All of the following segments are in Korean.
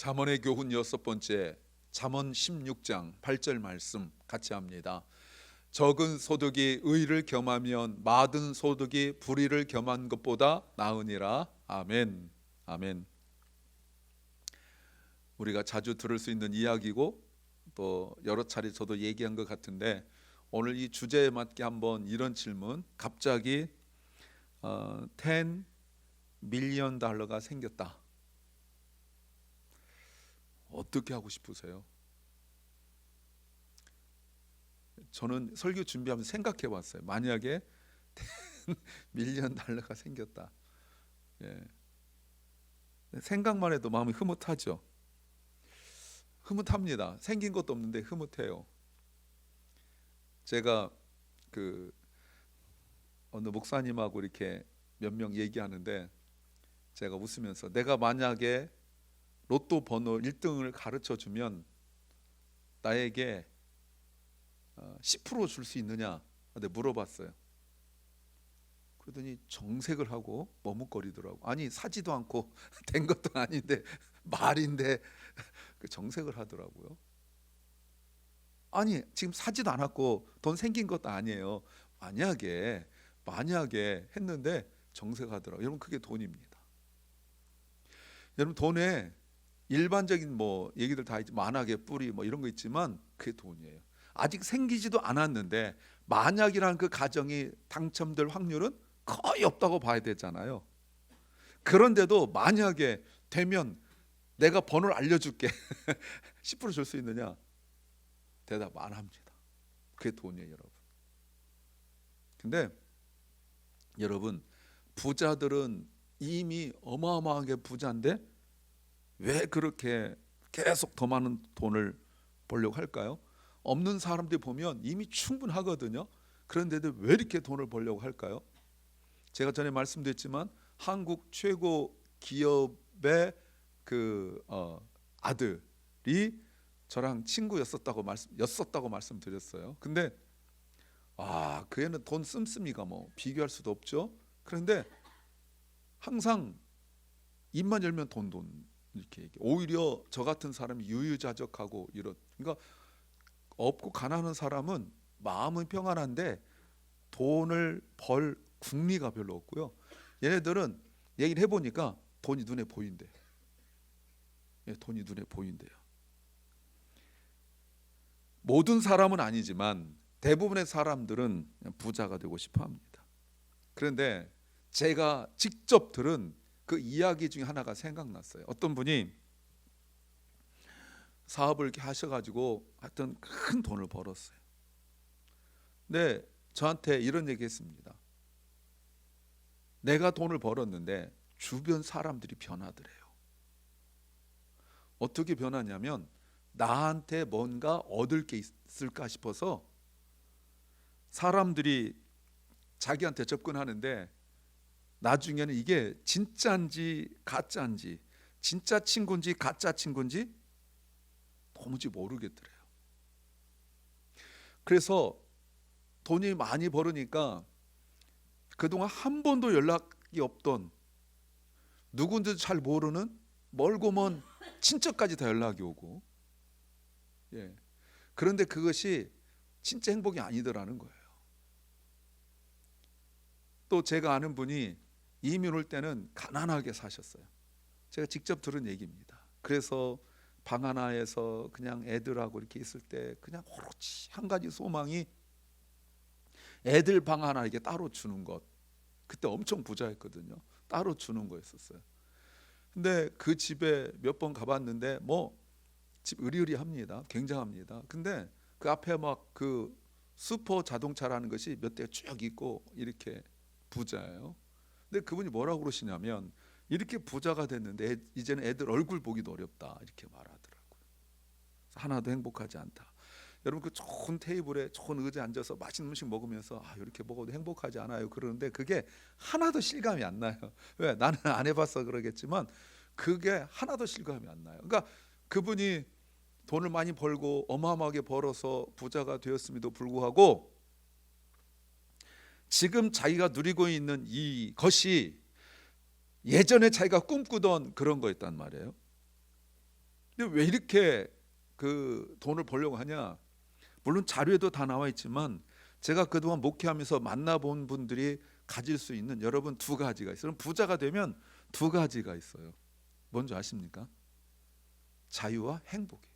잠언의 교훈 6번째, 잠언 16장 8절 말씀 같이 합니다. 적은 소득이 의를 겸하면 많은 소득이 불의를 겸한 것보다 나으니라. 아멘. 아멘. 우리가 자주 들을 수 있는 이야기고 또 여러 차례 저도 얘기한 것 같은데, 오늘 이 주제에 맞게 한번 이런 질문, 갑자기 10 밀리언 달러가 생겼다. 어떻게 하고 싶으세요? 저는 설교 준비하면서 생각해 봤어요. 만약에 10 밀리언 달러가 생겼다. 예. 생각만 해도 마음이 흐뭇하죠. 흐뭇합니다. 생긴 것도 없는데 흐뭇해요. 제가 어느 목사님하고 이렇게 몇 명 얘기하는데, 제가 웃으면서 내가 만약에 로또 번호 1등을 가르쳐 주면 나에게 10% 줄 수 있느냐 물어봤어요. 그러더니 정색을 하고 머뭇거리더라고. 아니, 사지도 않고 된 것도 아닌데 말인데 정색을 하더라고요. 아니, 지금 사지도 않았고 돈 생긴 것도 아니에요. 만약에 했는데 정색하더라고요. 여러분, 그게 돈입니다. 여러분, 돈에 일반적인 얘기들 다 있지, 만악의 뿌리 이런 거 있지만 그게 돈이에요. 아직 생기지도 않았는데 만약이라는 그 가정이 당첨될 확률은 거의 없다고 봐야 되잖아요. 그런데도 만약에 되면 내가 번호를 알려줄게 10% 줄 수 있느냐? 대답 안 합니다. 그게 돈이에요, 여러분. 근데 여러분, 부자들은 이미 어마어마하게 부자인데 왜 그렇게 계속 더 많은 돈을 벌려고 할까요? 없는 사람들이 보면 이미 충분하거든요. 그런데도 왜 이렇게 돈을 벌려고 할까요? 제가 전에 말씀드렸지만 한국 최고 기업의 아들이 저랑 친구였었다고 말씀드렸어요. 근데 그 애는 돈 씀씀이가 비교할 수도 없죠. 그런데 항상 입만 열면 돈 이렇게 얘기. 오히려 저 같은 사람이 유유자적하고 그러니까 없고 가난한 사람은 마음은 평안한데 돈을 벌 궁리가 별로 없고요. 얘네들은 얘기를 해보니까 돈이 눈에 보인대요. 돈이 눈에 보인대요. 모든 사람은 아니지만 대부분의 사람들은 부자가 되고 싶어 합니다. 그런데 제가 직접 들은 그 이야기 중에 하나가 생각났어요. 어떤 분이 사업을 이렇게 하셔가지고 하여튼 큰 돈을 벌었어요. 근데 저한테 이런 얘기 했습니다. 내가 돈을 벌었는데 주변 사람들이 변하더래요. 어떻게 변하냐면, 나한테 뭔가 얻을 게 있을까 싶어서 사람들이 자기한테 접근하는데 나중에는 이게 진짜인지 가짜인지, 진짜 친구인지 가짜 친구인지 도무지 모르겠더래요. 그래서 돈이 많이 벌으니까 그동안 한 번도 연락이 없던, 누군지도 잘 모르는 멀고 먼 친척까지 다 연락이 오고, 그런데 그것이 진짜 행복이 아니더라는 거예요. 또 제가 아는 분이 이민 올 때는 가난하게 사셨어요. 제가 직접 들은 얘기입니다. 그래서 방 하나에서 그냥 애들하고 이렇게 있을 때 그냥 오로지 한 가지 소망이 애들 방 하나 이렇게 따로 주는 것. 그때 엄청 부자였거든요. 따로 주는 거였었어요. 근데 그 집에 몇 번 가봤는데 집 으리으리합니다. 굉장합니다. 근데 그 앞에 그 슈퍼 자동차라는 것이 몇 대 쭉 있고 이렇게 부자예요. 근데 그분이 뭐라고 그러시냐면, 이렇게 부자가 됐는데 이제는 애들 얼굴 보기도 어렵다 이렇게 말하더라고요. 하나도 행복하지 않다. 여러분, 그 좋은 테이블에 좋은 의자에 앉아서 맛있는 음식 먹으면서 이렇게 먹어도 행복하지 않아요. 그러는데 그게 하나도 실감이 안 나요. 왜? 나는 안 해봐서 그러겠지만 그게 하나도 실감이 안 나요. 그러니까 그분이 돈을 많이 벌고 어마어마하게 벌어서 부자가 되었음에도 불구하고 지금 자기가 누리고 있는 이것이 예전에 자기가 꿈꾸던 그런 거였단 말이에요. 근데 왜 이렇게 그 돈을 벌려고 하냐? 물론 자료에도 다 나와 있지만 제가 그동안 목회하면서 만나본 분들이 가질 수 있는 여러분 두 가지가 있어요. 부자가 되면 두 가지가 있어요. 뭔지 아십니까? 자유와 행복이에요.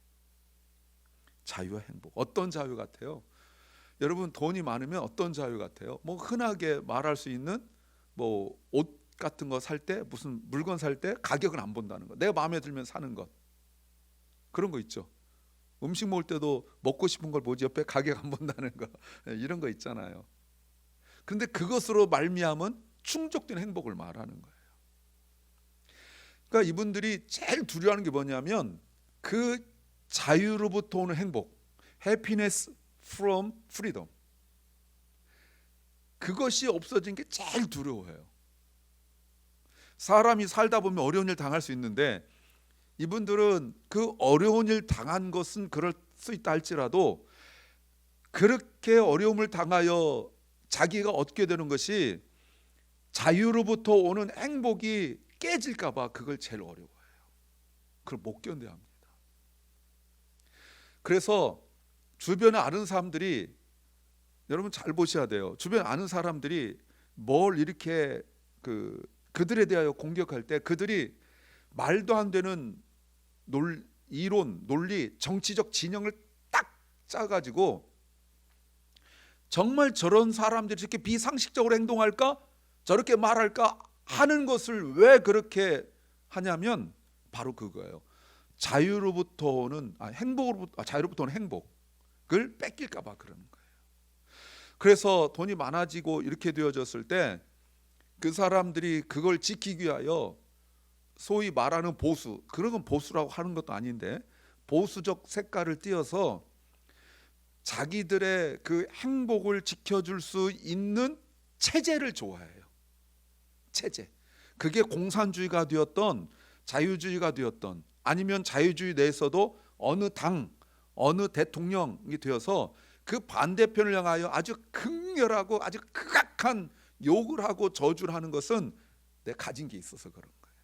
자유와 행복. 어떤 자유 같아요? 여러분 돈이 많으면 어떤 자유 같아요? 뭐 흔하게 말할 수 있는 뭐 옷 같은 거 살 때, 무슨 물건 살 때 가격은 안 본다는 거. 내가 마음에 들면 사는 것. 그런 거 있죠. 음식 먹을 때도 먹고 싶은 걸 보지 옆에 가격 안 본다는 거. 이런 거 있잖아요. 그런데 그것으로 말미암은 충족된 행복을 말하는 거예요. 그러니까 이분들이 제일 두려워하는 게 뭐냐면 그 자유로부터 오는 행복, happiness from freedom, 그것이 없어진 게 제일 두려워해요. 사람이 살다 보면 어려운 일 당할 수 있는데 이분들은 그 어려운 일 당한 것은 그럴 수 있다 할지라도 그렇게 어려움을 당하여 자기가 얻게 되는 것이 자유로부터 오는 행복이 깨질까 봐 그걸 제일 어려워해요. 그걸 못 견뎌야 합니다. 그래서 주변에 아는 사람들이, 여러분 잘 보셔야 돼요. 주변에 아는 사람들이 뭘 이렇게 그들에 대하여 공격할 때 그들이 말도 안 되는 이론, 논리, 정치적 진영을 딱 짜가지고 정말 저런 사람들이 이렇게 비상식적으로 행동할까? 저렇게 말할까? 하는 것을 왜 그렇게 하냐면 바로 그거예요. 자유로부터 오는 자유로부터 오는 행복을 뺏길까 봐 그러는 거예요. 그래서 돈이 많아지고 이렇게 되어졌을 때 그 사람들이 그걸 지키기 위하여 소위 말하는 보수, 그런 건 보수라고 하는 것도 아닌데 보수적 색깔을 띄어서 자기들의 그 행복을 지켜줄 수 있는 체제를 좋아해요. 체제. 그게 공산주의가 되었던 자유주의가 되었던 아니면 자유주의 내에서도 어느 당, 어느 대통령이 되어서 그 반대편을 향하여 아주 극렬하고 아주 극악한 욕을 하고 저주를 하는 것은 내가 가진 게 있어서 그런 거예요.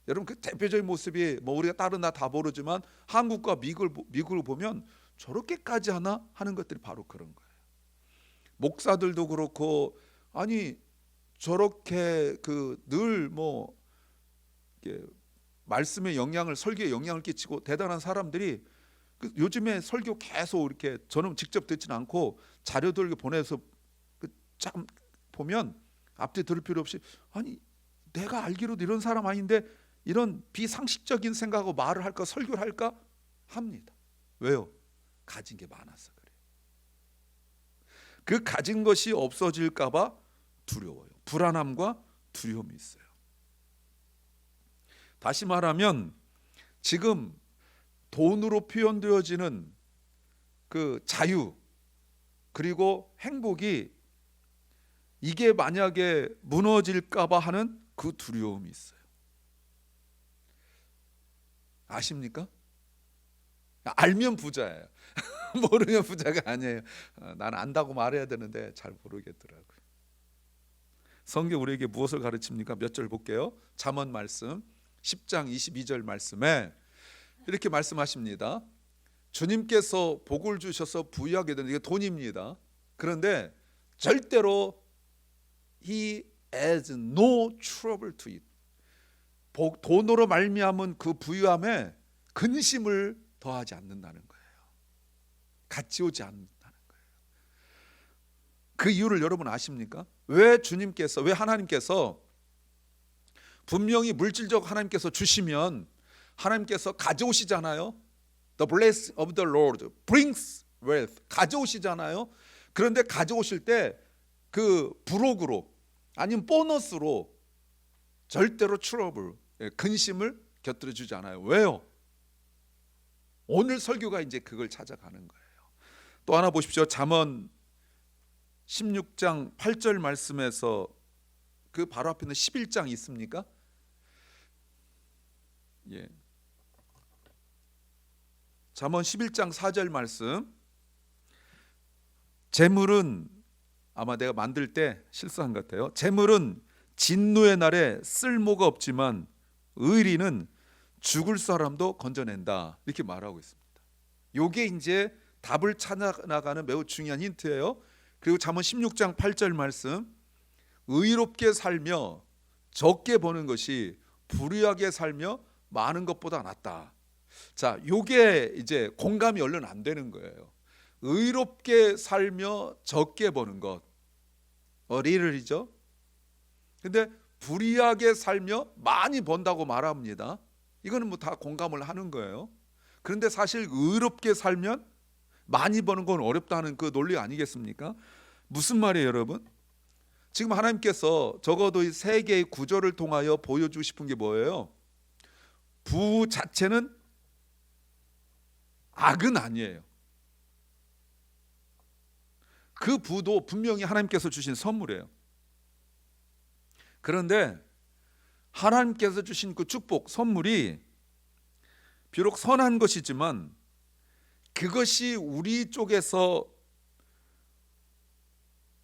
여러분 그 대표적인 모습이 뭐 우리가 다른 나라 다 모르지만 한국과 미국을 보면 저렇게까지 하나 하는 것들이 바로 그런 거예요. 목사들도 그렇고 아니 저렇게 늘 뭐 말씀의 영향을, 설교에 영향을 끼치고 대단한 사람들이 요즘에 설교 계속 이렇게 저는 직접 듣지는 않고 자료들 보내서 참 보면 앞뒤 들을 필요 없이 아니 내가 알기로도 이런 사람 아닌데 이런 비상식적인 생각하고 말을 할까 설교를 할까 합니다. 왜요? 가진 게 많아서 그래요. 그 가진 것이 없어질까 봐 두려워요. 불안함과 두려움이 있어요. 다시 말하면 지금 돈으로 표현되어지는 그 자유 그리고 행복이 이게 만약에 무너질까 봐 하는 그 두려움이 있어요. 아십니까? 알면 부자예요. 모르면 부자가 아니에요. 나는 안다고 말해야 되는데 잘 모르겠더라고요. 성경 우리에게 무엇을 가르칩니까? 몇 절 볼게요. 잠언 말씀 10장 22절 말씀에 이렇게 말씀하십니다. 주님께서 복을 주셔서 부유하게 되는 이게 돈입니다. 그런데 절대로 He adds no trouble to it. 돈으로 말미암은 그 부유함에 근심을 더하지 않는다는 거예요. 같이 오지 않는다는 거예요. 그 이유를 여러분 아십니까? 왜 하나님께서 분명히 물질적 하나님께서 주시면 하나님께서 가져오시잖아요. The blessing of the Lord brings wealth. 가져오시잖아요. 그런데 가져오실 때 그 부록으로 아니면 보너스로 절대로 트러블, 근심을 곁들여 주지 않아요. 왜요? 오늘 설교가 이제 그걸 찾아가는 거예요. 또 하나 보십시오. 잠언 16장 8절 말씀에서 그 바로 앞에 있는 11장 있습니까? 예. 잠언 11장 4절 말씀. 재물은 아마 내가 만들 때 실수한 것 같아요. 재물은 진노의 날에 쓸모가 없지만 의리는 죽을 사람도 건져낸다. 이렇게 말하고 있습니다. 요게 이제 답을 찾아 나가는 매우 중요한 힌트예요. 그리고 잠언 16장 8절 말씀, 의롭게 살며 적게 버는 것이 불의하게 살며 많은 것보다 낫다. 자, 요게 이제 공감이 얼른 안 되는 거예요. 의롭게 살며 적게 버는 것, 리를이죠. 근데 불의하게 살며 많이 번다고 말합니다. 이거는 뭐 다 공감을 하는 거예요. 그런데 사실 의롭게 살면 많이 버는 건 어렵다는 그 논리 아니겠습니까? 무슨 말이에요, 여러분? 지금 하나님께서 적어도 이 세 개의 구절을 통하여 보여주고 싶은 게 뭐예요? 부 자체는 악은 아니에요. 그 부도 분명히 하나님께서 주신 선물이에요. 그런데 하나님께서 주신 그 축복, 선물이 비록 선한 것이지만 그것이 우리 쪽에서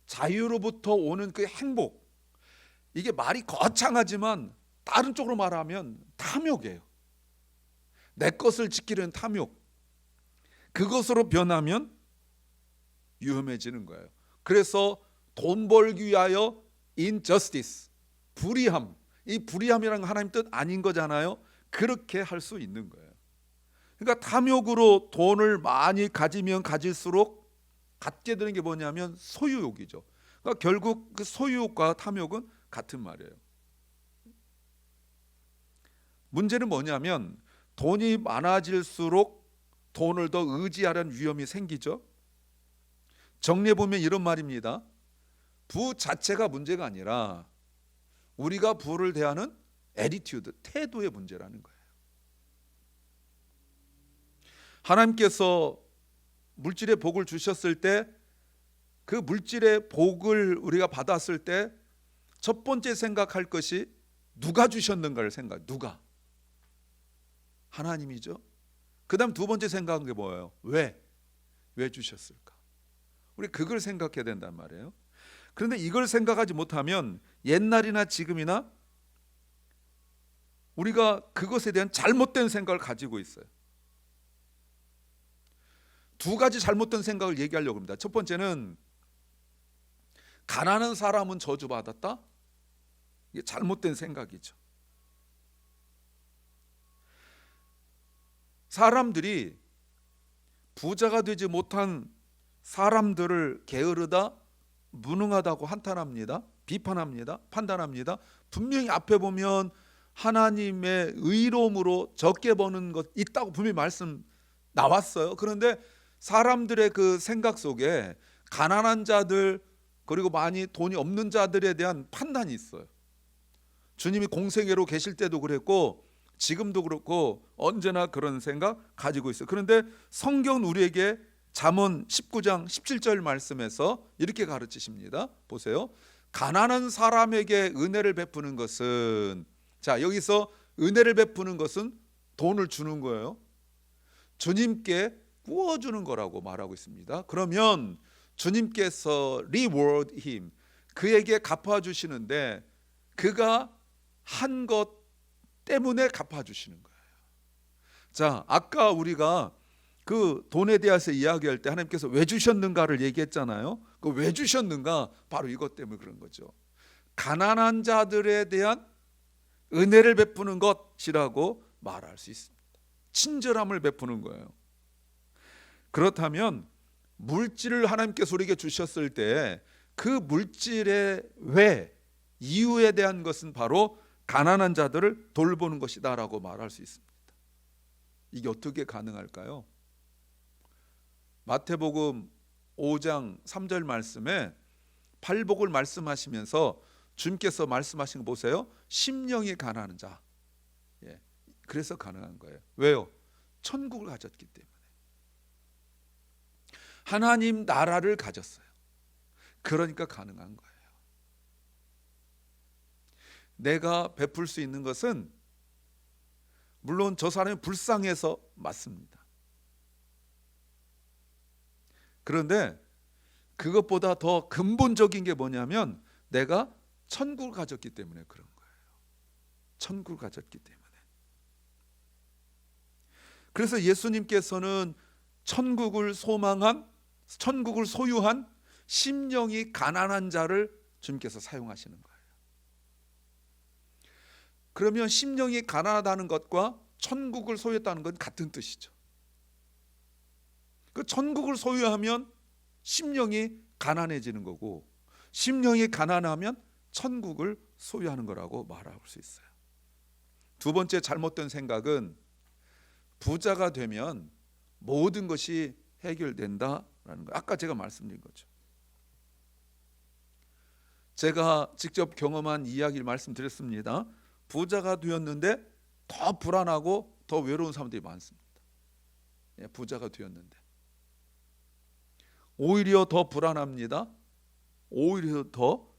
자유로부터 오는 그 행복, 이게 말이 거창하지만 다른 쪽으로 말하면 탐욕이에요. 내 것을 지키려는 탐욕, 그것으로 변하면 위험해지는 거예요. 그래서 돈 벌기 위하여 injustice, 불의함, 이 불의함이라는 건 하나님 뜻 아닌 거잖아요. 그렇게 할 수 있는 거예요. 그러니까 탐욕으로 돈을 많이 가지면 가질수록 갖게 되는 게 뭐냐면 소유욕이죠. 그러니까 결국 그 소유욕과 탐욕은 같은 말이에요. 문제는 뭐냐면 돈이 많아질수록 돈을 더 의지하려는 위험이 생기죠. 정리해 보면 이런 말입니다. 부 자체가 문제가 아니라 우리가 부를 대하는 애티튜드, 태도의 문제라는 거예요. 하나님께서 물질의 복을 주셨을 때 그 물질의 복을 우리가 받았을 때 첫 번째 생각할 것이 누가 주셨는가를 생각. 누가? 하나님이죠. 그 다음 두 번째 생각한 게 뭐예요? 왜? 왜 주셨을까? 우리 그걸 생각해야 된단 말이에요. 그런데 이걸 생각하지 못하면 옛날이나 지금이나 우리가 그것에 대한 잘못된 생각을 가지고 있어요. 두 가지 잘못된 생각을 얘기하려고 합니다. 첫 번째는 가난한 사람은 저주받았다? 이게 잘못된 생각이죠. 사람들이 부자가 되지 못한 사람들을 게으르다, 무능하다고 한탄합니다. 비판합니다. 판단합니다. 분명히 앞에 보면 하나님의 의로움으로 적게 버는 것 있다고 분명히 말씀 나왔어요. 그런데 사람들의 그 생각 속에 가난한 자들 그리고 많이 돈이 없는 자들에 대한 판단이 있어요. 주님이 공생애로 계실 때도 그랬고 지금도 그렇고 언제나 그런 생각 가지고 있어요. 그런데 성경은 우리에게 잠언 19장 17절 말씀에서 이렇게 가르치십니다. 보세요. 가난한 사람에게 은혜를 베푸는 것은, 자, 여기서 은혜를 베푸는 것은 돈을 주는 거예요. 주님께 구워주는 거라고 말하고 있습니다. 그러면 주님께서 reward him, 그에게 갚아주시는데 그가 한 것 때문에 갚아주시는 거예요. 자, 아까 우리가 그 돈에 대해서 이야기할 때 하나님께서 왜 주셨는가를 얘기했잖아요. 그 왜 주셨는가? 바로 이것 때문에 그런 거죠. 가난한 자들에 대한 은혜를 베푸는 것이라고 말할 수 있습니다. 친절함을 베푸는 거예요. 그렇다면 물질을 하나님께서 우리에게 주셨을 때 그 물질의 왜, 이유에 대한 것은 바로 가난한 자들을 돌보는 것이다 라고 말할 수 있습니다. 이게 어떻게 가능할까요? 마태복음 5장 3절 말씀에 팔복을 말씀하시면서 주님께서 말씀하신 거 보세요. 심령이 가난한 자. 예, 그래서 가능한 거예요. 왜요? 천국을 가졌기 때문에. 하나님 나라를 가졌어요. 그러니까 가능한 거예요. 내가 베풀 수 있는 것은 물론 저 사람이 불쌍해서 맞습니다. 그런데 그것보다 더 근본적인 게 뭐냐면 내가 천국을 가졌기 때문에 그런 거예요. 천국을 가졌기 때문에. 그래서 예수님께서는 천국을 소유한 심령이 가난한 자를 주님께서 사용하시는 거예요. 그러면 심령이 가난하다는 것과 천국을 소유했다는 건 같은 뜻이죠. 그 천국을 소유하면 심령이 가난해지는 거고, 심령이 가난하면 천국을 소유하는 거라고 말할 수 있어요. 두 번째 잘못된 생각은 부자가 되면 모든 것이 해결된다라는 거예요. 아까 제가 말씀드린 거죠. 제가 직접 경험한 이야기를 말씀드렸습니다. 부자가 되었는데 더 불안하고 더 외로운 사람들이 많습니다. 부자가 되었는데 오히려 더 불안합니다. 오히려 더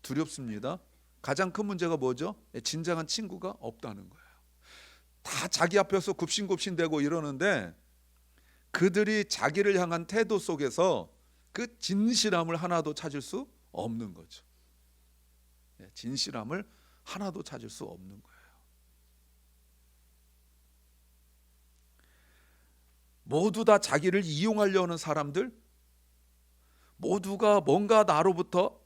두렵습니다. 가장 큰 문제가 뭐죠? 진정한 친구가 없다는 거예요. 다 자기 앞에서 굽신굽신대고 이러는데 그들이 자기를 향한 태도 속에서 그 진실함을 하나도 찾을 수 없는 거죠. 진실함을 하나도 찾을 수 없는 거예요. 모두 다 자기를 이용하려는 사람들, 모두가 뭔가 나로부터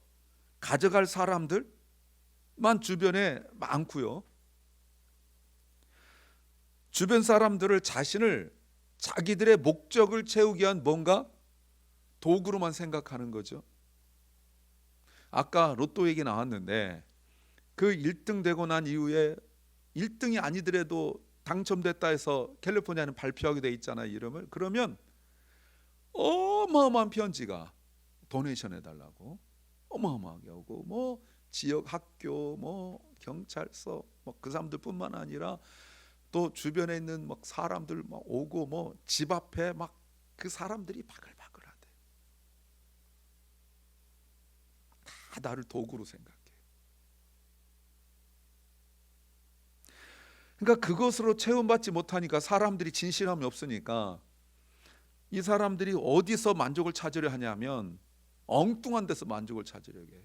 가져갈 사람들만 주변에 많고요. 주변 사람들을 자신을 자기들의 목적을 채우기 위한 뭔가 도구로만 생각하는 거죠. 아까 로또 얘기 나왔는데 그 1등 되고 난 이후에 1등이 아니더라도 당첨됐다 해서 캘리포니아는 발표하게 돼 있잖아요, 이름을. 그러면 어마어마한 편지가 도네이션 해달라고 어마어마하게 오고, 뭐 지역 학교, 뭐 경찰서, 뭐 그 사람들뿐만 아니라 또 주변에 있는 막 사람들 막 오고, 뭐 집 앞에 막 그 사람들이 바글바글하대. 다 나를 도구로 생각해. 그러니까 그것으로 채움받지 못하니까 사람들이 진실함이 없으니까 이 사람들이 어디서 만족을 찾으려 하냐면 엉뚱한 데서 만족을 찾으려고 해요.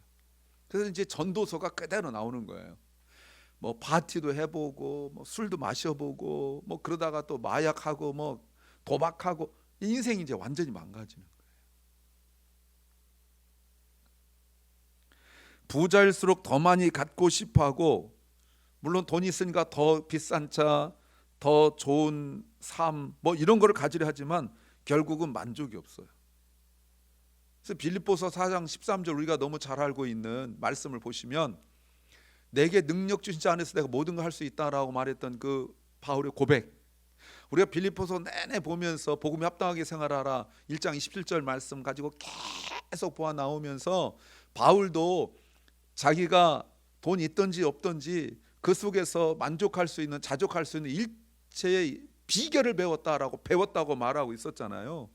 그래서 이제 전도서가 그대로 나오는 거예요. 뭐 파티도 해보고, 뭐 술도 마셔보고, 뭐 그러다가 또 마약하고, 뭐 도박하고, 인생이 이제 완전히 망가지는 거예요. 부자일수록 더 많이 갖고 싶어하고, 물론 돈이 있으니까 더 비싼 차, 더 좋은 삶, 뭐 이런 거를 가지려 하지만 결국은 만족이 없어요. 그래서 빌립보서 4장 13절 우리가 너무 잘 알고 있는 말씀을 보시면, 내게 능력 주신 자 안에서 내가 모든 걸 할 수 있다라고 말했던 그 바울의 고백, 우리가 빌립보서 내내 보면서 복음에 합당하게 생활하라 1장 27절 말씀 가지고 계속 보아 나오면서 바울도 자기가 돈이 있든지 없든지 그 속에서 만족할 수 있는, 자족할 수 있는 일체의 비결을 배웠다고 말하고 있었잖아요.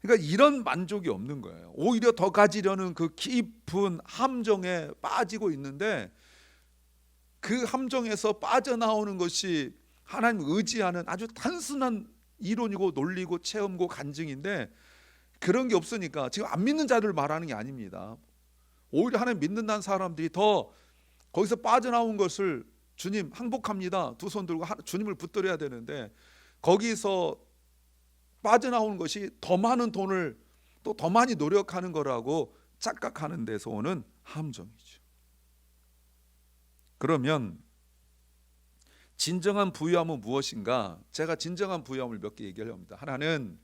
그러니까 이런 만족이 없는 거예요. 오히려 더 가지려는 그 깊은 함정에 빠지고 있는데, 그 함정에서 빠져나오는 것이 하나님 의지하는 아주 단순한 이론이고 논리고 체험고 간증인데, 그런 게 없으니까 지금 안 믿는 자들을 말하는 게 아닙니다. 오히려 하나님 믿는다는 사람들이 더 거기서 빠져나온 것을, 주님 항복합니다, 두 손 들고 주님을 붙들어야 되는데, 거기서 빠져나오는 것이 더 많은 돈을 또 더 많이 노력하는 거라고 착각하는 데서 오는 함정이죠. 그러면 진정한 부유함은 무엇인가? 제가 진정한 부유함을 몇 개 얘기하려 합니다. 하나는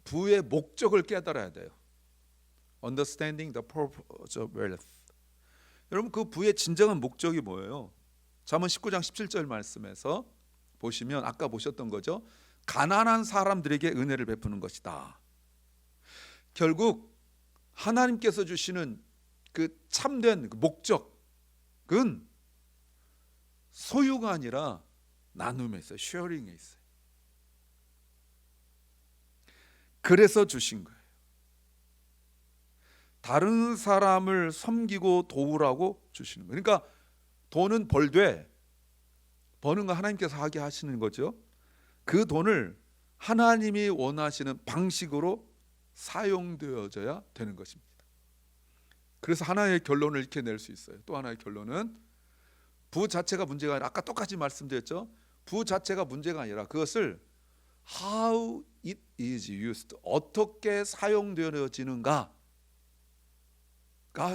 부의 목적을 깨달아야 돼요. Understanding the purpose of wealth. 여러분, 그 부의 진정한 목적이 뭐예요? 잠언 19장 17절 말씀에서 보시면 아까 보셨던 거죠. 가난한 사람들에게 은혜를 베푸는 것이다. 결국 하나님께서 주시는 그 참된 목적은 소유가 아니라 나눔에 있어요. 쉐어링에 있어요. 그래서 주신 거예요. 다른 사람을 섬기고 도우라고 주시는 거예요. 그러니까 돈은 벌되, 버는 거 하나님께서 하게 하시는 거죠. 그 돈을 하나님이 원하시는 방식으로 사용되어져야 되는 것입니다. 그래서 하나의 결론을 이렇게 낼 수 있어요. 또 하나의 결론은 부 자체가 문제가 아니라 아까 똑같이 말씀드렸죠. 부 자체가 문제가 아니라 그것을 how it is used, 어떻게 사용되어지는가가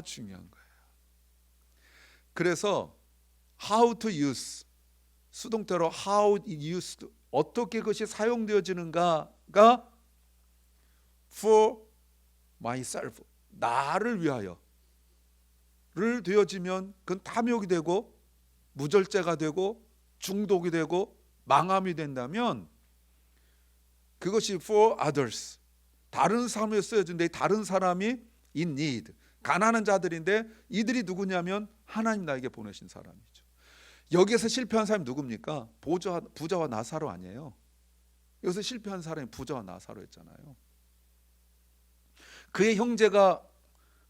중요한 거예요. 그래서 how to use, 수동태로 how it used, 어떻게 그것이 사용되어지는가가 for myself, 나를 위하여를 되어지면 그건 탐욕이 되고 무절제가 되고 중독이 되고 망함이 된다면, 그것이 for others, 다른 사람에 쓰여진데 다른 사람이 in need, 가난한 자들인데 이들이 누구냐면 하나님 나에게 보내신 사람이죠. 여기에서 실패한 사람이 누굽니까? 부자와 나사로 아니에요. 여기서 실패한 사람이 부자와 나사로였잖아요. 그의 형제가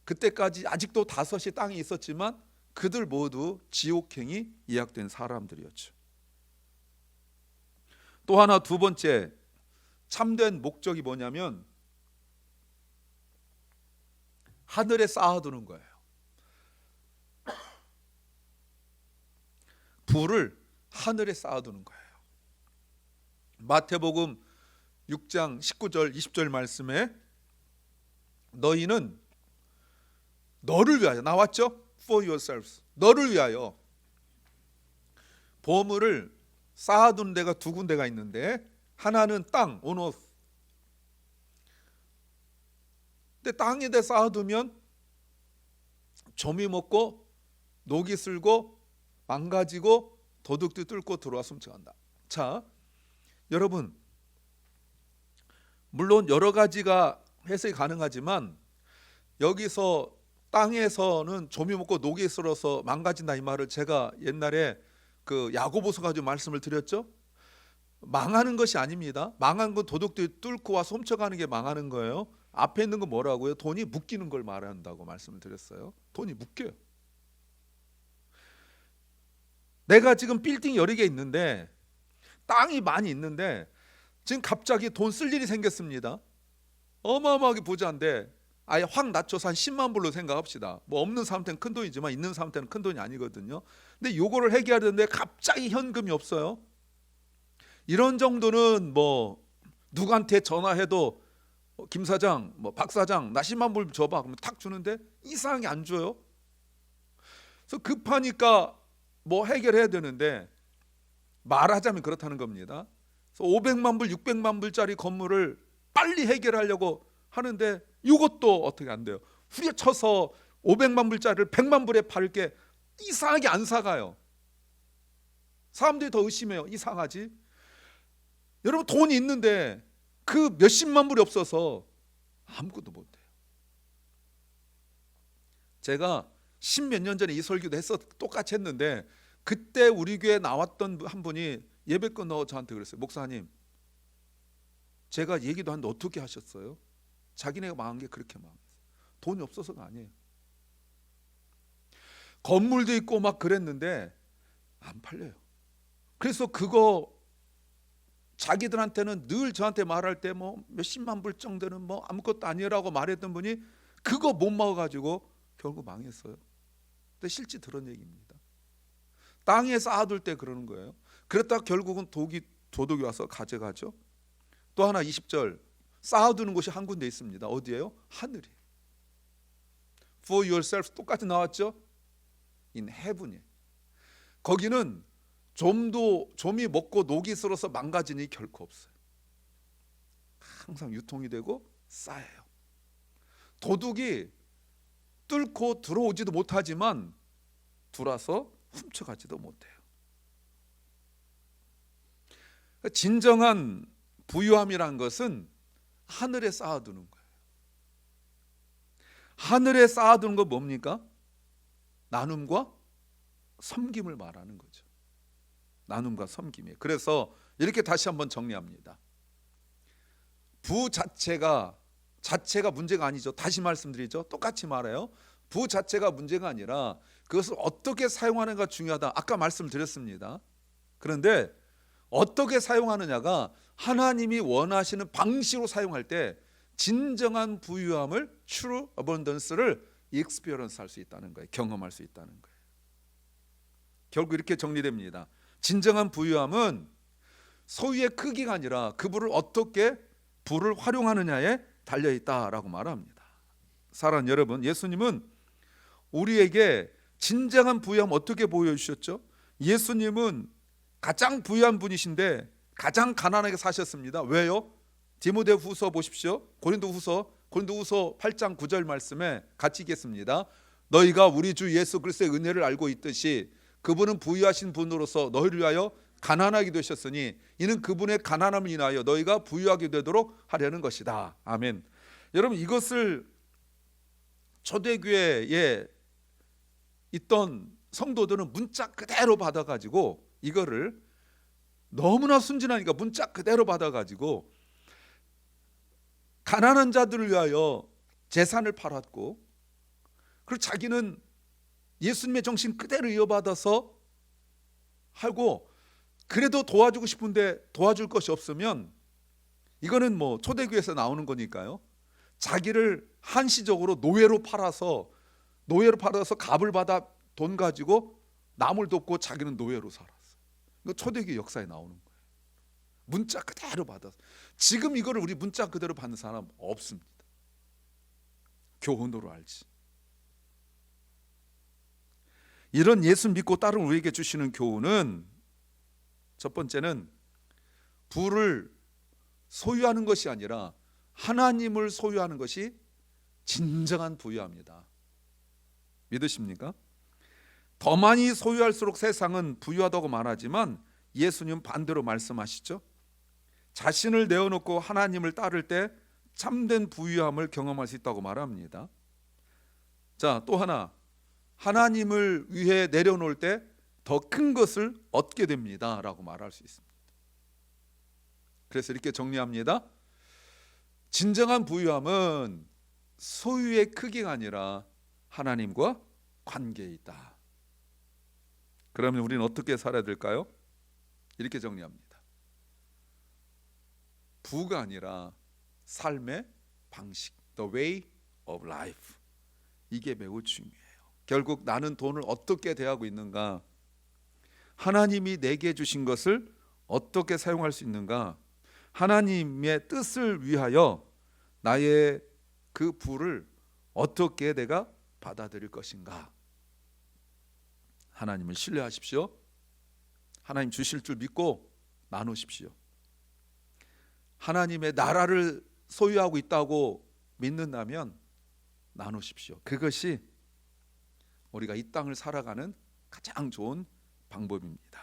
그때까지 아직도 5이 땅에 있었지만 그들 모두 지옥행이 예약된 사람들이었죠. 또 하나, 두 번째 참된 목적이 뭐냐면 하늘에 쌓아두는 거예요. 부를 하늘에 쌓아두는 거예요. 마태복음 6장 19절 20절 말씀에 너희는 너를 위하여, 나왔죠? For yourselves, 너를 위하여 보물을 쌓아둔 데가 두 군데가 있는데, 하나는 땅, 온오스. 근데 땅에다 쌓아두면 점이 먹고 녹이 슬고 망가지고 도둑들이 뚫고 들어와 훔쳐간다. 자, 여러분, 물론 여러 가지가 해석이 가능하지만 여기서 땅에서는 점이 먹고 녹이 슬어서 망가진다 이 말을 제가 옛날에 그 야고보서 가지고 말씀을 드렸죠. 망하는 것이 아닙니다. 망한 건 도둑들이 뚫고 와서 훔쳐가는 게 망하는 거예요. 앞에 있는 건 뭐라고요? 돈이 묶이는 걸 말한다고 말씀을 드렸어요. 돈이 묶여요. 내가 지금 빌딩 여러 개 있는데, 땅이 많이 있는데 지금 갑자기 돈 쓸 일이 생겼습니다. 어마어마하게 부자인데 아예 확 낮춰서 한 10만 불로 생각합시다. 뭐 없는 사람한테는 큰 돈이지만 있는 사람한테는 큰 돈이 아니거든요. 근데 요거를 해결하는데 갑자기 현금이 없어요. 이런 정도는 뭐 누구한테 전화해도 김 사장, 뭐 박 사장, 나 10만 불 줘봐 그러면 탁 주는데 이상하게 안 줘요. 그래서 급하니까 뭐 해결해야 되는데, 말하자면 그렇다는 겁니다. 그래서 500만 불, 600만 불짜리 건물을 빨리 해결하려고 하는데 이것도 어떻게 안 돼요. 후려쳐서 500만 불짜리를 100만 불에 팔 게 이상하게 안 사가요. 사람들이 더 의심해요. 이상하지? 여러분, 돈이 있는데 그 몇십만 불이 없어서 아무것도 못 해요. 제가 10몇 년 전에 이 설교도 똑같이 했는데 그때 우리 교회에 나왔던 한 분이 예배 끝나고 저한테 그랬어요. 목사님, 제가 얘기도 하는데 어떻게 하셨어요? 자기네가 망한 게 그렇게 망했어요. 돈이 없어서가 아니에요. 건물도 있고 막 그랬는데 안 팔려요. 그래서 그거 자기들한테는 늘 저한테 말할 때 뭐 몇십만 불 정도는 뭐 아무것도 아니라고 말했던 분이 그거 못 먹어가지고 결국 망했어요. 근데 실제 들은 얘기입니다. 땅에 쌓아둘 때 그러는 거예요. 그랬다가 결국은 도둑이 와서 가져가죠. 또 하나 20절, 쌓아두는 곳이 한 군데 있습니다. 어디예요? 하늘이에요. For yourself 똑같이 나왔죠? In heaven이에요. 거기는 좀이 먹고 녹이 슬어서 망가지는 일이 결코 없어요. 항상 유통이 되고 쌓여요. 도둑이 뚫고 들어오지도 못하지만 들어와서 훔쳐가지도 못해요. 진정한 부유함이란 것은 하늘에 쌓아두는 거예요. 하늘에 쌓아두는 건 뭡니까? 나눔과 섬김을 말하는 거죠. 나눔과 섬김이에요. 그래서 이렇게 다시 한번 정리합니다. 부 자체가 문제가 아니죠. 다시 말씀드리죠. 똑같이 말해요. 부 자체가 문제가 아니라 그것을 어떻게 사용하는가 중요하다. 아까 말씀드렸습니다. 그런데 어떻게 사용하느냐가 하나님이 원하시는 방식으로 사용할 때 진정한 부유함을, true abundance를 experience 할 수 있다는 거예요. 경험할 수 있다는 거예요. 결국 이렇게 정리됩니다. 진정한 부유함은 소유의 크기가 아니라 그 부를 어떻게 부를 활용하느냐에 달려 있다라고 말합니다. 사랑하는 여러분, 예수님은 우리에게 진정한 부유함 어떻게 보여주셨죠? 예수님은 가장 부유한 분이신데 가장 가난하게 사셨습니다. 왜요? 디모데후서 보십시오. 고린도후서 8장 9절 말씀에 같이 읽겠습니다. 너희가 우리 주 예수 그리스도의 은혜를 알고 있듯이 그분은 부유하신 분으로서 너희를 위하여 가난하게 되셨으니 이는 그분의 가난함을 인하여 너희가 부유하게 되도록 하려는 것이다. 아멘. 여러분, 이것을 초대교회에 있던 성도들은 문자 그대로 받아가지고 이거를 너무나 순진하니까 문자 그대로 받아가지고 가난한 자들을 위하여 재산을 팔았고, 그리고 자기는 예수님의 정신 그대로 이어받아서 하고, 그래도 도와주고 싶은데 도와줄 것이 없으면 이거는 뭐 초대교회에서 나오는 거니까요, 자기를 한시적으로 노예로 팔아서 값을 받아 돈 가지고 남을 돕고 자기는 노예로 살았어요. 이거 초대교회 역사에 나오는 거예요. 문자 그대로 받아서. 지금 이거를 우리 문자 그대로 받는 사람 없습니다. 교훈으로 알지. 이런 예수 믿고 따른 우리에게 주시는 교훈은, 첫 번째는 부를 소유하는 것이 아니라 하나님을 소유하는 것이 진정한 부유합니다. 믿으십니까? 더 많이 소유할수록 세상은 부유하다고 말하지만 예수님 반대로 말씀하시죠. 자신을 내어놓고 하나님을 따를 때 참된 부유함을 경험할 수 있다고 말합니다. 자, 또 하나, 하나님을 위해 내려놓을 때 더 큰 것을 얻게 됩니다 라고 말할 수 있습니다. 그래서 이렇게 정리합니다. 진정한 부유함은 소유의 크기가 아니라 하나님과 관계에 있다. 그러면 우리는 어떻게 살아야 될까요? 이렇게 정리합니다. 부가 아니라 삶의 방식, the way of life. 이게 매우 중요해요. 결국 나는 돈을 어떻게 대하고 있는가, 하나님이 내게 주신 것을 어떻게 사용할 수 있는가, 하나님의 뜻을 위하여 나의 그 부를 어떻게 내가 받아들일 것인가. 하나님을 신뢰하십시오. 하나님 주실 줄 믿고 나누십시오. 하나님의 나라를 소유하고 있다고 믿는다면 나누십시오. 그것이 우리가 이 땅을 살아가는 가장 좋은 방법입니다.